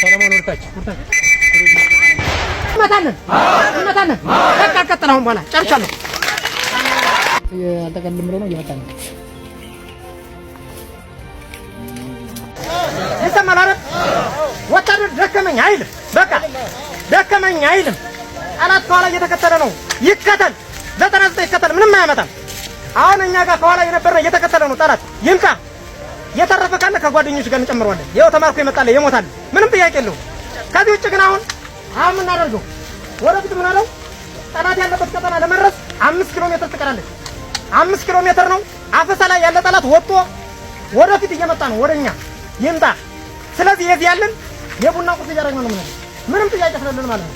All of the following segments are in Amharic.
ሰለሞን ወርታች መታለን በቃ ቀጥላውን በኋላ ጨርሻለሁ። አልተቀልም ብሎ ነው እየመጣ ነው። ይሰማል። ወታደር ደከመኝ አይልም። በቃ ደከመኝ አይልም። ጠላት ከኋላ እየተከተለ ነው። ይከተል፣ 99 ይከተል፣ ምንም አያመጣም። አሁን እኛ ጋር ከኋላ የነበረ እየተከተለ ነው። ጠላት ይምጣ፣ የተረፈ ካለ ከጓደኞች ጋር እንጨምረዋለን። ይኸው ተማርኮ ይመጣል፣ ይሞታል፣ ምንም ጥያቄ የለውም። ከዚህ ውጭ ግን አሁን ምን እናደርገው? ወደፊት ምን አለው? ጠላት ያለበት ቀጠና ለመድረስ 5 ኪሎ ሜትር ትቀራለች። 5 ኪሎ ሜትር ነው። አፈሳ ላይ ያለ ጠላት ወጥቶ ወደፊት እየመጣ ነው ወደኛ ይምጣ። ስለዚህ የዚህ ያለን የቡና ቁርስ እያደረግን ነው። ምንም ጥያቄ ስለሌለን ማለት ነው።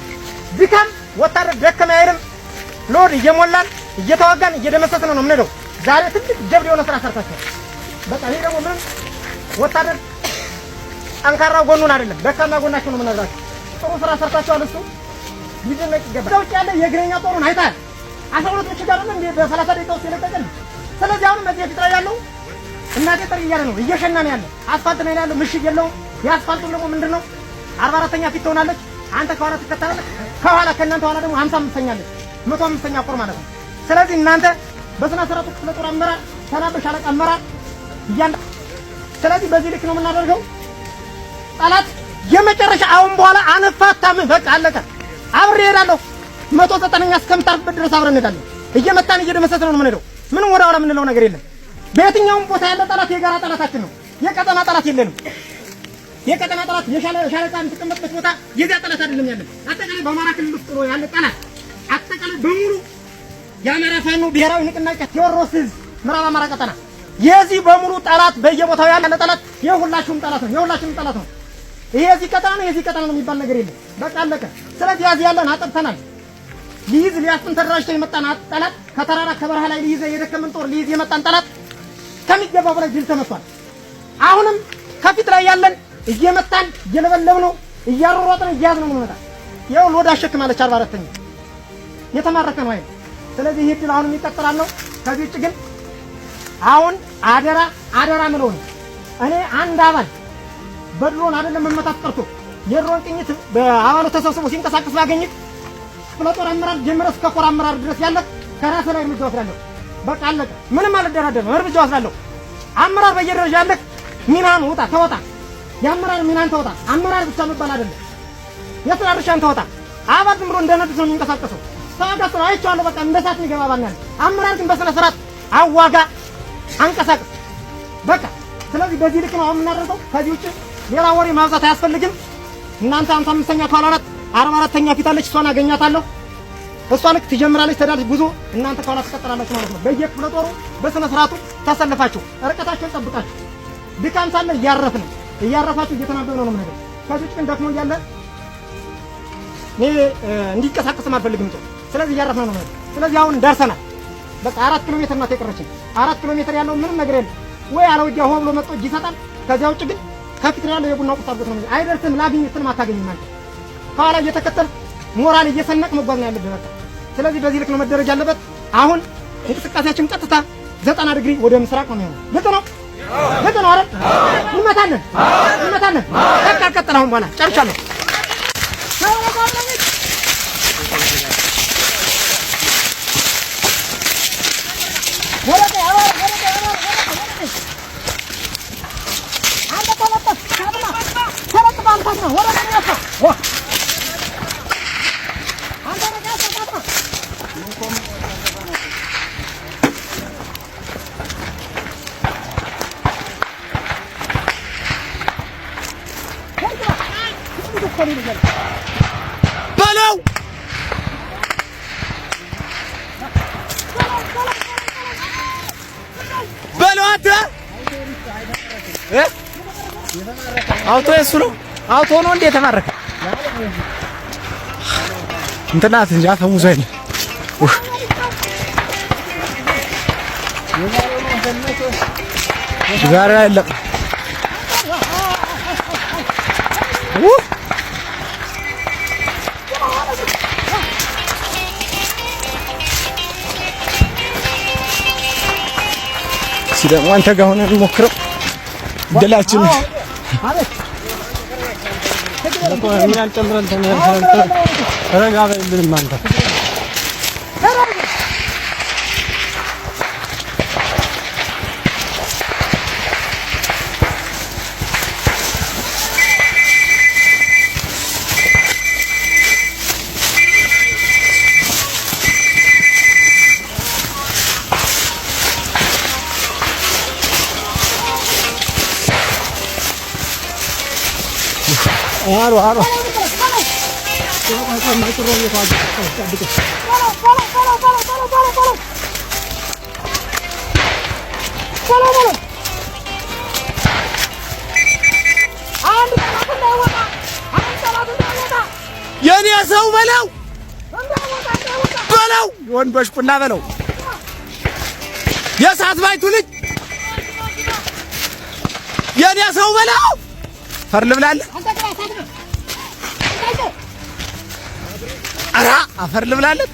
ድካም ወታደር ደከመ አይልም። ሎድ እየሞላን እየተዋጋን እየደመሰስን ነው የምንሄደው። ዛሬ ትልቅ ጀብድ የሆነ ስራ ሰርታችኋል። በቃ ይሄ ደግሞ ምንም ወታደር ጠንካራ ጎኑን አይደለም ደካማ ጎናችሁ ነው የምነግራችሁ። ጥሩ ስራ ሰርታችኋል። እሱ ሊደነቅ ይገባል። ውጭ ያለ የእግረኛ ጦሩን አይታል 12 ምሽግ አይደለም እንዴ በ30 ደቂቃ ውስጥ የለቀቀን። ስለዚህ አሁን እዚህ ፊት ላይ ያለው እናቴ ጥሪ እያለ ነው እየሸና ነው ያለ። አስፋልት ነው ያለው፣ ምሽግ የለውም። የአስፋልቱም ደግሞ ምንድነው 44ኛ ፊት ትሆናለች። አንተ ከኋላ ትከተላለህ። ከኋላ ከእናንተ ኋላ ደግሞ 55ኛ አለች፣ 105ኛ ቁር ማለት ነው። ስለዚህ እናንተ በስነ ስርዓቱ ክፍለ ጦር አመራር ተናበሽ አለቃ አመራር ስለዚህ በዚህ ልክ ነው የምናደርገው። ጠላት የመጨረሻ አሁን በኋላ አንፋታም። በቃ አለቀ። አብሬ እሄዳለሁ 190ኛ እስከምታርፍበት ድረስ አብረን እንሄዳለን። እየመጣን እየደመሰስን ነው የምንሄደው። ምንም ወደ ኋላ የምንለው ነገር የለም። በየትኛውም ቦታ ያለ ጠላት የጋራ ጠላታችን ነው። የቀጠና ጠላት የለንም። የቀጠና ጠላት የሻለቃ የምትቀመጥበት ቦታ የዚያ ጠላት አይደለም ያለን። አጠቃላይ በአማራ ክልል ውስጥ ነው ያለ ጠላት አጠቃላይ በሙሉ የአማራ ፋኖ ብሔራዊ ንቅናቄ ቴዎድሮስ ምዕራብ አማራ ቀጠና የዚህ በሙሉ ጠላት በየቦታው ያለ ጠላት የሁላችሁም ጠላት ነው። የሁላችሁም ጠላት ነው። ይሄ የዚህ ቀጠና ነው የዚህ ቀጠና ነው የሚባል ነገር የለም። በቃ አለቀ። ስለዚህ ያዚህ ያለን አጥብተናል። ሊይዝ ሊያስጥን ተደራጅተው የመጣን ጠላት ከተራራ ከበረሃ ላይ ሊይዝ የደከመን ጦር ሊይዝ የመጣን ጠላት ከሚገባው በላይ ድል ተመቷል። አሁንም ከፊት ላይ ያለን እየመጣን እየለበለብነው እያሮሮጥን እያዝነው ነው መጣ። ይኸው ሎድ አሸክማለች 44ኛ የተማረከ ነው አይደል? ስለዚህ ይሄ ድል አሁንም ይቀጥላል ነው። ከዚህ ውጭ ግን አሁን አደራ ምለው ነው እኔ አንድ አባል በድሮን አይደለም መመታት ቀርቶ የድሮን ቅኝት በአባሉ ተሰብስቦ ሲንቀሳቀስ ባገኝት ፍለጦር አመራር ጀምሮ እስከ ኮር አመራር ድረስ ያለ ከራስ ላይ እርምጃ ወስዳለሁ። በቃ አለቀ። ምንም አልደራደርም። እርምጃ ወስዳለሁ። አመራር በየደረጃ ያለ ሚናን ውጣ ተወጣ። የአመራር ሚናን ተወጣ። አመራር ብቻ መባል አይደለም። የስራ ድርሻን ተወጣ። አባል ዝም ብሎ እንደነዱ ነው የሚንቀሳቀሰው። ታጋስ ነው አይቻለሁ። በቃ እንደሳት የሚገባ ባናል። አመራር ግን በስነ ስርዓት አዋጋ አንቀሳቀስ። በቃ ስለዚህ በዚህ ልክ ነው አሁን የምናደርገው። ከዚህ ውጭ ሌላ ወሬ ማብዛት አያስፈልግም። እናንተ 55ኛ ከኋላ 44ኛ ፊት አለች። እሷን አገኛታለሁ። እሷ ልክ ትጀምራለች ተዳልሽ ጉዞ እናንተ ከኋላ ትቀጥላላችሁ ማለት ነው። በየክፍለ ጦሩ በስነ ስርዓቱ ተሰልፋችሁ ርቀታችሁን ጠብቃችሁ ድካም ሳለ እያረፋችሁ እየተናበበ ነው የምንሄደው። ከዚህ ውጭ ግን ደክሞ እያለ እንዲንቀሳቀስም አልፈልግም ጦር። ስለዚህ እያረፍን ነው የምንሄደው። ስለዚህ አሁን ደርሰናል። በቃ 4 ኪሎ ሜትር ናት የቀረችን። 4 ኪሎ ሜትር ያለው ምንም ነገር የለም። ወይ አለውጃ ሆ ብሎ መጥቶ እጅ ይሰጣል። ከዚያ ውጭ ግን ከፊት ያለው የቡና ቁጣበት ነው አይደርስም። ላግኝትም አታገኝም ማለት ከኋላ እየተከተል ሞራል እየሰነቅ መጓዝ ነው ያለብህ። በቃ ስለዚህ በዚህ ልክ ነው መደረግ ያለበት። አሁን እንቅስቃሴያችን ቀጥታ 90 ዲግሪ ወደ ምስራቅ ነው የሚሆነው። ግልጽ ነው አይደል? እንመታለን። በቃ ቀጥታ አሁን በኋላ ጨርሻለሁ። በለው አንተ አውቶ የሱ ነው። አውቶ ነው እንዴ የተማረከ እንትናት እንጂ አፈሙዝ አይደል? ዛሬ አይደለም ሲደሞ አንተ ጋር ሆነን ሞክረው ድላችን እኛን ጨምረን ረጋ በልልንም አንተ Aro. የኔ ሰው በለው ወንበሽ ቁና በለው የሳት ባይቱ ልጅ የኔ ሰው በለው ፈርል ብላለህ አራ አፈር ልብላለህ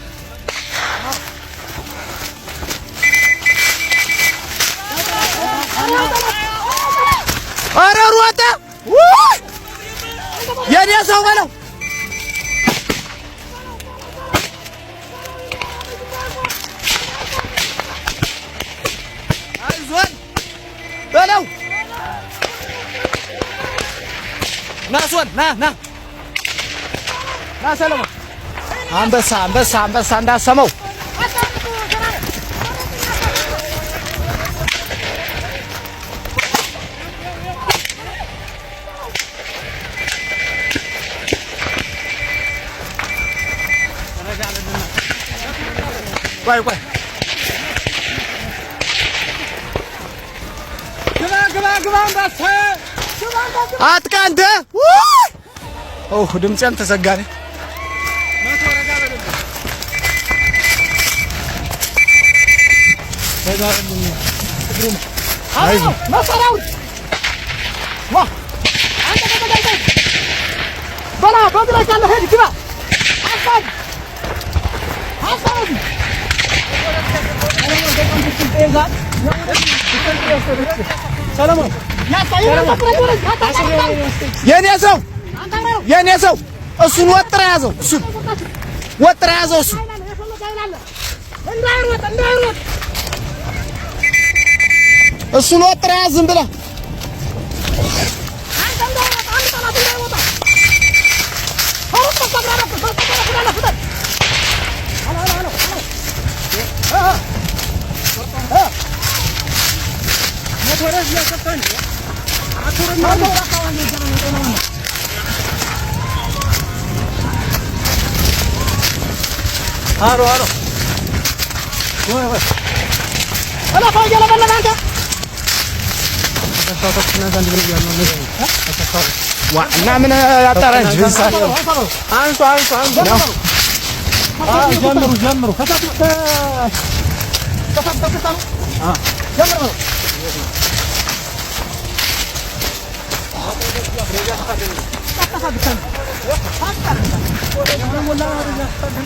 አራ ሩዋታ የኔ ሰው በለው አይዞን በለው ናሶን ና ሰለሞን አንበሳ እንዳሰመው ቆይ ግባ አንበሳ አትቃንተ ድምፅም ተዘጋነ ሰለሞን የኔ ሰው እሱን ወጥራ ያዘው እሱን እሱን ወጥራ ያዝ ዝም ብለህ አሮ እና ምን ያጣራን ጅንሳ አንሱ ጀምሩ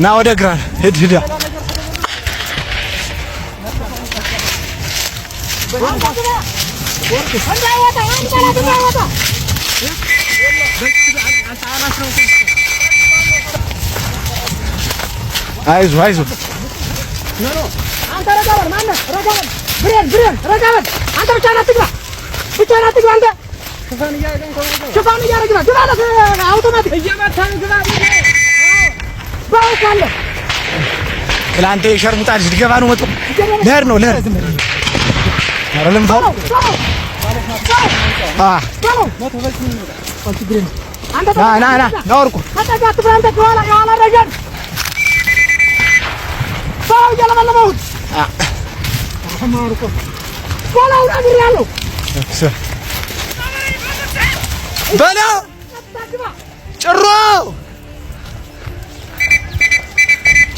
ና ወደ ግራ ሂድ አይዞህ አንተ ረጋ በል ማነህ ረጋ በል ብሬን ረጋ በል አንተ ብቻ ናትግባ አንተ ሽፋን እያደረግህ ግባ አውቶማቲክ እየመታን ግባ ባውቃለ ትላንት የሸርሙጣ ልጅ ልገባ ነው መጥቶ ለህር ነው አይደለም ታው ና ወርቁ አጣጋት ብራንተ ከኋላ ረገን ባው ያለመለመው አማርቆ ቆላው ነገር ያለው በለው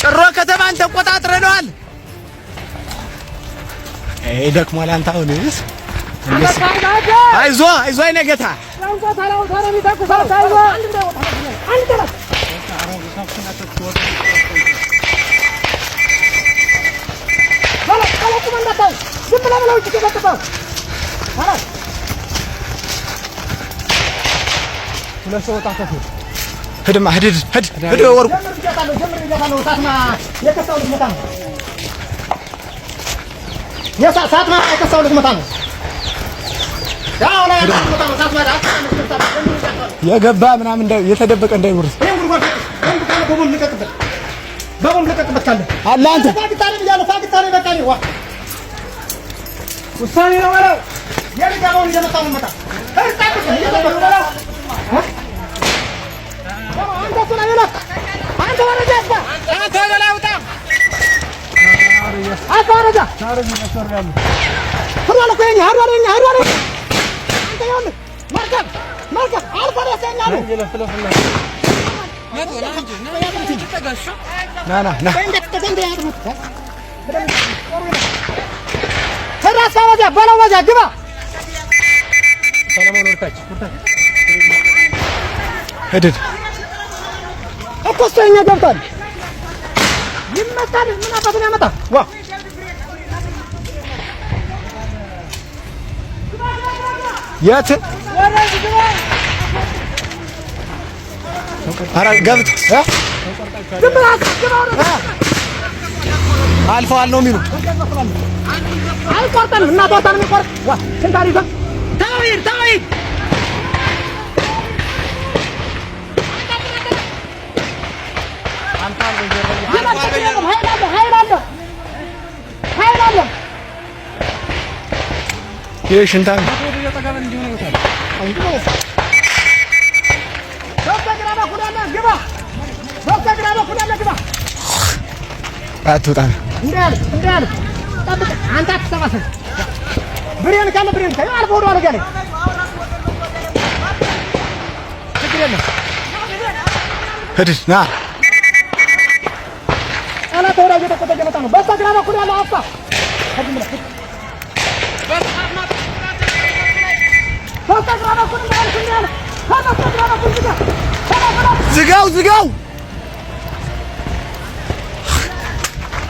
ጭሮ ከተማን ተቆጣጥረናል። ደክሟል። አንተ አሁንስ አይዞህ አይኔ ጌታ ለሰው ታከፉ ሂድማ ሂድ ወርቁ ሳትማ የከሳው ልትመታ ነው። የገባ ምናምን የተደበቀ እንዳይወርስ በቦምብ ልቀቅበት ካለ አለ አንተ ፋቂታኔ በቃ ነው ውሳኔ ነው በለው። የልጋውን እየመታው መጣ አንተ ወረጃ ውጣ በለው በዛ ግባ ሂድ እኮ እኛ ገብቷል ይመጣል። ምን አባቱን ያመጣ ዋ የት ኧረ ገብት አልፈዋል ነው የሚሉ አይቆርጠንም። እናቷን የሚቆርጥ ዋ ስንታሪፍ ተውሂድ ሽንታ አትወጣም። አንተ አትሰባሰብ። ብሬን ካለ አልፎ ወደ ኋላ ጋር ችግር የለም። ሂድ ና ጠላት ወዳጅ የተቆጠ መጣ ነው። በስተግራ በኩል ያለው አፋ ዝጋው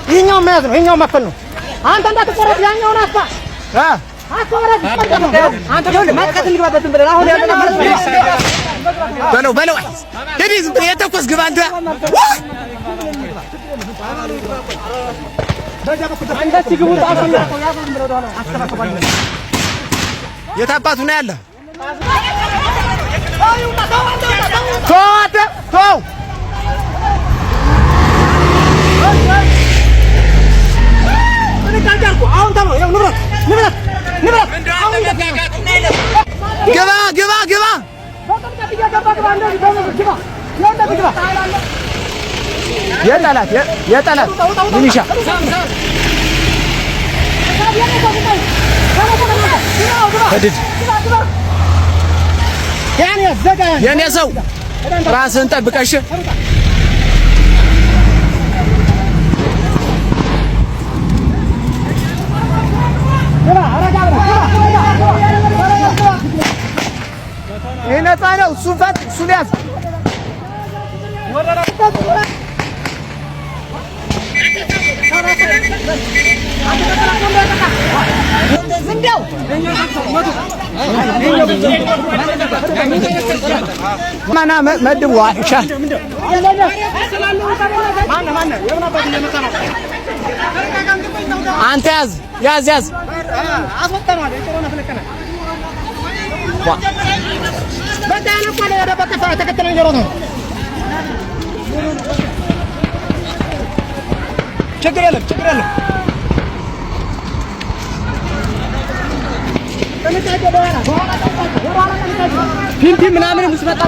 ይሄኛው መያዝ ነው። ይሄኛው መክፈል ነው። አንተ እንዳትቆረጥ ያኛውን አፋ አቆረጥ አንተ ነው ማጥቃት እንግባበት ብለን አሁን ያለና በለው ሂድ ዝም ብለህ የተኮስ ግባ አንተ የት አባቱ ነው ያለ? ተው ግባ የጠላት ሚሊሻ የኔ ሰው ራስህን ጠብቀሽ ይሄ ነፃ ነው። እሱን ፈት እሱን ያዝ ማና መድቡ ይሻል አንተ ያዝ ችግር የለም ፒምፒ ምናምን ምስመጣ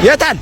የታል